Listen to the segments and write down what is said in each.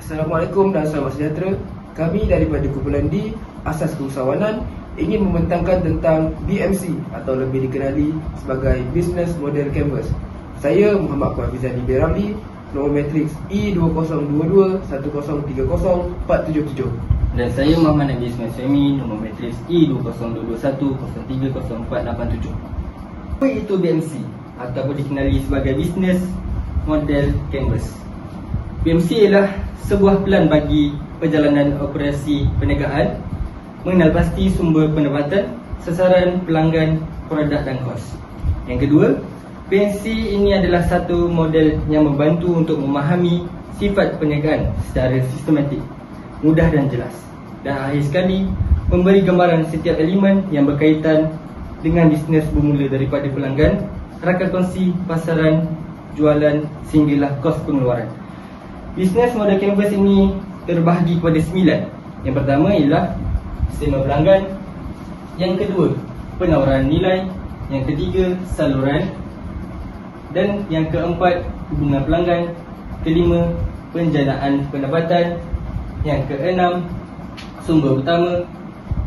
Assalamualaikum dan selamat sejahtera. Kami daripada kumpulan D Asas Keusahawanan ingin membentangkan tentang BMC atau lebih dikenali sebagai Business Model Canvas. Saya Muhammad Kuafizani Beramli, nombor matriks E202210304777. Dan saya Muhammad Nabi Ismail Suhaimi, nombor matriks E202210304887. Apa itu BMC ataupun dikenali sebagai Business Model Canvas? BMC ialah sebuah plan bagi perjalanan operasi perniagaan, mengenal pasti sumber pendapatan, sasaran, pelanggan, produk dan kos. Yang kedua, BMC ini adalah satu model yang membantu untuk memahami sifat perniagaan secara sistematik, mudah dan jelas. Dan akhir sekali, memberi gambaran setiap elemen yang berkaitan dengan bisnes bermula daripada pelanggan, rakan kongsi, pasaran, jualan sehinggalah kos pengeluaran. Business Model Canvas ini terbahagi kepada 9. Yang pertama ialah statement pelanggan, yang kedua penawaran nilai, yang ketiga saluran, dan yang keempat hubungan pelanggan, kelima penjanaan pendapatan, yang keenam sumber utama,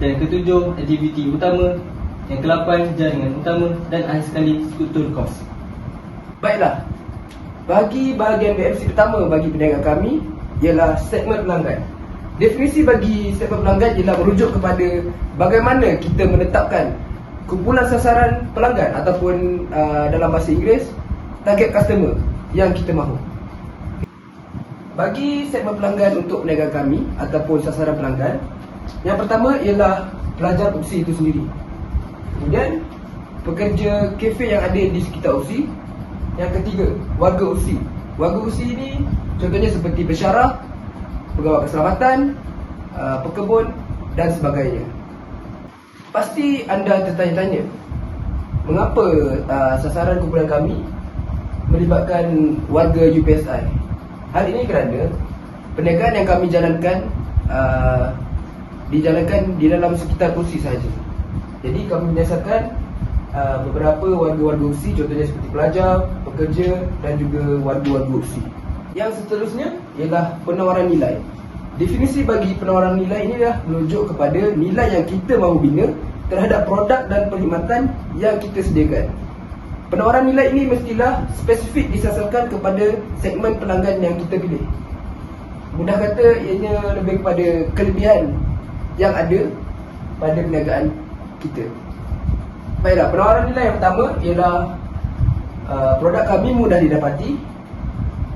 dan yang ketujuh aktiviti utama, yang kelapan jaringan utama, dan akhir sekali struktur kos. Baiklah, bagi bahagian BMC pertama bagi perniagaan kami ialah segmen pelanggan. Definisi bagi segmen pelanggan ialah merujuk kepada bagaimana kita menetapkan kumpulan sasaran pelanggan ataupun dalam bahasa Inggeris target customer yang kita mahu. Bagi segmen pelanggan untuk perniagaan kami ataupun sasaran pelanggan, yang pertama ialah pelajar UPSI itu sendiri. Kemudian pekerja kafe yang ada di sekitar UPSI. Yang ketiga, warga UPSI. Warga UPSI ini contohnya seperti pensyarah, pegawai keselamatan, pekebun dan sebagainya. Pasti anda tertanya-tanya, mengapa sasaran kumpulan kami melibatkan warga UPSI? Hal ini kerana perniagaan yang kami jalankan dijalankan di dalam sekitar UPSI sahaja. Jadi kami menyasarkan beberapa warga-warga UPSI, contohnya seperti pelajar, pekerja dan juga warga-warga UPSI. Yang seterusnya ialah penawaran nilai. Definisi bagi penawaran nilai ini adalah merujuk kepada nilai yang kita mahu bina terhadap produk dan perkhidmatan yang kita sediakan. Penawaran nilai ini mestilah spesifik disasarkan kepada segmen pelanggan yang kita pilih. Mudah kata, ianya lebih kepada kelebihan yang ada pada perniagaan kita. Baiklah, penawaran nilai yang pertama ialah produk kami mudah didapati.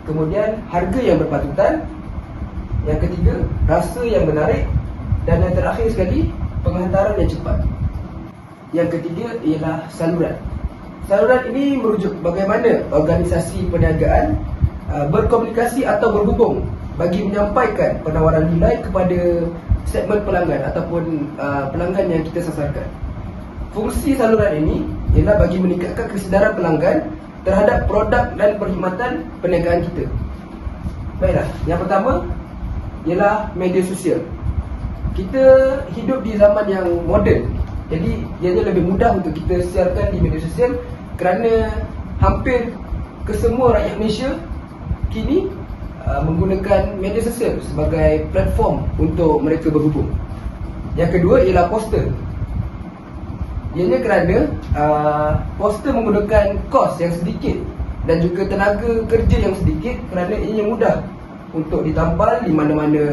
Kemudian harga yang berpatutan. Yang ketiga, rasa yang menarik. Dan yang terakhir sekali, penghantaran yang cepat. Yang ketiga ialah saluran. Saluran ini merujuk bagaimana organisasi perniagaan berkomunikasi atau berhubung bagi menyampaikan penawaran nilai kepada segmen pelanggan ataupun pelanggan yang kita sasarkan. Fungsi saluran ini ialah bagi meningkatkan kesedaran pelanggan terhadap produk dan perkhidmatan perniagaan kita. Baiklah, yang pertama ialah media sosial. Kita hidup di zaman yang moden, jadi ianya lebih mudah untuk kita siarkan di media sosial kerana hampir kesemua rakyat Malaysia kini menggunakan media sosial sebagai platform untuk mereka berhubung. Yang kedua ialah poster. Ianya kerana poster menggunakan kos yang sedikit dan juga tenaga kerja yang sedikit kerana ianya mudah untuk ditampal di mana-mana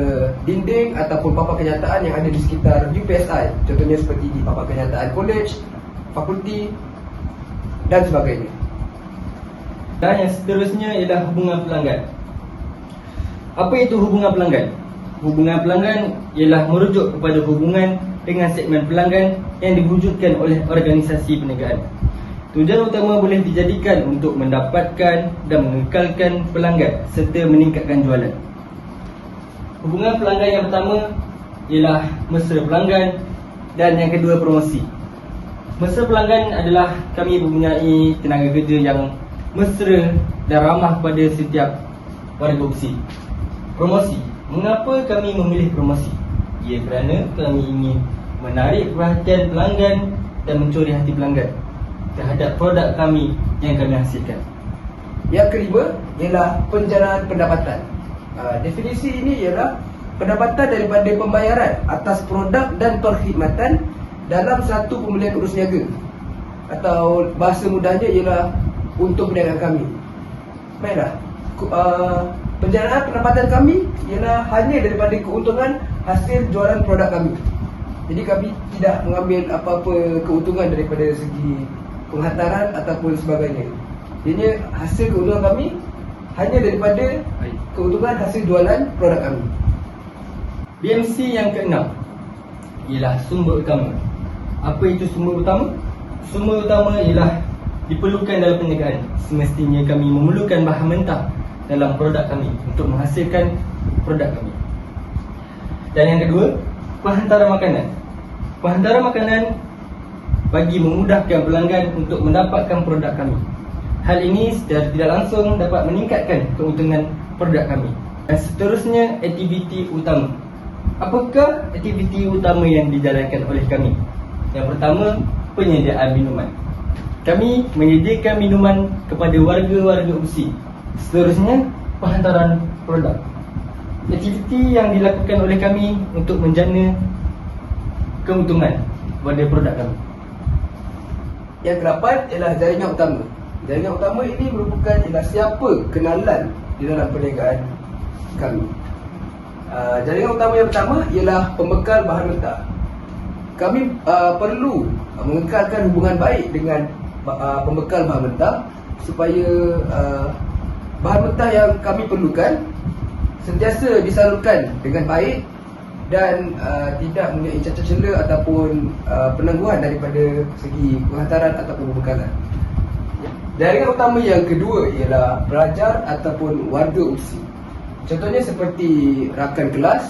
dinding ataupun papan kenyataan yang ada di sekitar UPSI. Contohnya seperti di papan kenyataan kolej, fakulti dan sebagainya. Dan yang seterusnya ialah hubungan pelanggan. Apa itu hubungan pelanggan? Hubungan pelanggan ialah merujuk kepada hubungan dengan segmen pelanggan yang diwujudkan oleh organisasi perniagaan. Tujuan utama boleh dijadikan untuk mendapatkan dan mengekalkan pelanggan serta meningkatkan jualan. Hubungan pelanggan yang pertama ialah mesra pelanggan dan yang kedua promosi. Mesra pelanggan adalah kami mempunyai tenaga kerja yang mesra dan ramah kepada setiap warga UPSI. Promosi. Mengapa kami memilih promosi? Ia kerana kami ingin menarik perhatian pelanggan dan mencuri hati pelanggan terhadap produk kami yang kami hasilkan. Yang kelima ialah penjanaan pendapatan. Definisi ini ialah pendapatan daripada pembayaran atas produk dan perkhidmatan dalam satu pembelian urus niaga, atau bahasa mudahnya ialah untuk perniagaan kami. Baiklah, penjanaan pendapatan kami ialah hanya daripada keuntungan hasil jualan produk kami. Jadi kami tidak mengambil apa-apa keuntungan daripada segi penghantaran ataupun sebagainya. Jadi hasil keuntungan kami hanya daripada keuntungan hasil jualan produk kami. BMC yang keenam ialah sumber utama. Apa itu sumber utama? Sumber utama ialah diperlukan dalam perniagaan. Semestinya kami memerlukan bahan mentah dalam produk kami untuk menghasilkan produk kami. Dan yang kedua, penghantaran makanan. Penghantaran makanan bagi memudahkan pelanggan untuk mendapatkan produk kami. Hal ini secara tidak langsung dapat meningkatkan keuntungan produk kami. Dan seterusnya, aktiviti utama. Apakah aktiviti utama yang dijalankan oleh kami? Yang pertama, penyediaan minuman. Kami menyediakan minuman kepada warga-warga UPSI. Seterusnya, penghantaran produk. Aktiviti yang dilakukan oleh kami untuk menjana keuntungan pada produk kami. Yang ke-8 ialah jaringan utama. Jaringan utama ini merupakan ialah siapa kenalan di dalam perniagaan kami. Jaringan utama yang pertama ialah pembekal bahan mentah. Kami perlu mengekalkan hubungan baik dengan pembekal bahan mentah supaya bahan mentah yang kami perlukan sentiasa disalurkan dengan baik dan tidak mempunyai cacat cela ataupun penangguhan daripada segi penghantaran ataupun pembekalan. Jaringan utama yang kedua ialah pelajar ataupun warga UPSI. Contohnya seperti rakan kelas,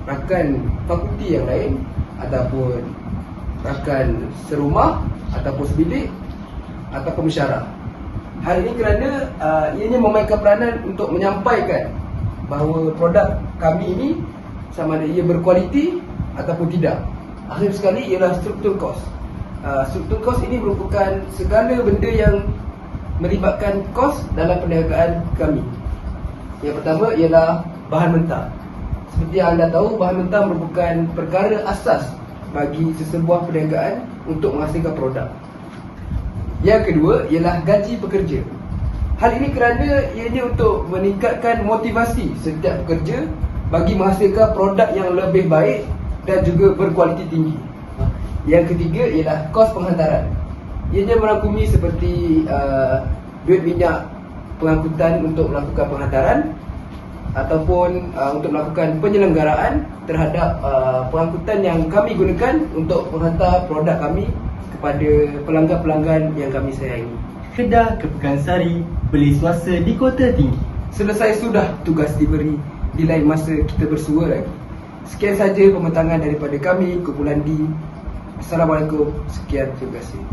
rakan fakulti yang lain, ataupun rakan serumah ataupun sebilik ataupun mesyarah. Hal ini kerana ianya memainkan peranan untuk menyampaikan bahawa produk kami ini sama ada ia berkualiti ataupun tidak. Akhir sekali ialah struktur kos. Struktur kos ini merupakan segala benda yang melibatkan kos dalam perniagaan kami. Yang pertama ialah bahan mentah. Seperti yang anda tahu, bahan mentah merupakan perkara asas bagi sesebuah perniagaan untuk menghasilkan produk. Yang kedua ialah gaji pekerja. Hal ini kerana ianya untuk meningkatkan motivasi setiap pekerja bagi menghasilkan produk yang lebih baik dan juga berkualiti tinggi. Yang ketiga ialah kos penghantaran. Ianya merangkumi seperti duit minyak pengangkutan untuk melakukan penghantaran ataupun untuk melakukan penyelenggaraan terhadap pengangkutan yang kami gunakan untuk menghantar produk kami kepada pelanggan-pelanggan yang kami sayangi. Kedah Kepekansari beli semasa di Kota Tinggi. Selesai sudah tugas diberi, di lain masa kita bersua lagi. Sekian saja pembentangan daripada kami, Kumpulan D. Assalamualaikum, sekian, terima kasih.